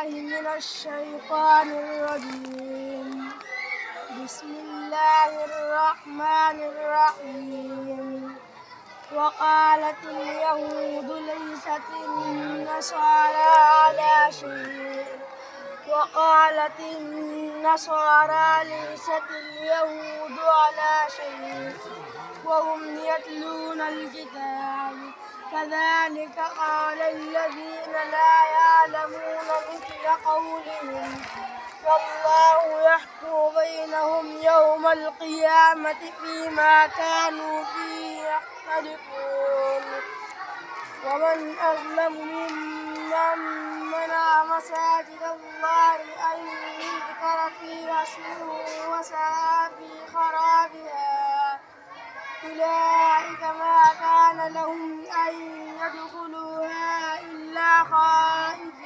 بالله من الشيطان الرجيم. بسم الله الرحمن الرحيم. وقالت اليهود ليست النصارى على شيء وقالت النصارى ليست اليهود على شيء وهم يتلون الكتاب كذلك قال الذين لا يعلمون مثل قولهم والله يحكم بينهم يوم القيامة فيما كانوا فيه يختلفون. ومن أظلم ممن منع مساجد الله أن يذكر فيها اسمه وسعى في خرابها أولئك ما كان لهم أن يدخلوها إلا خائفين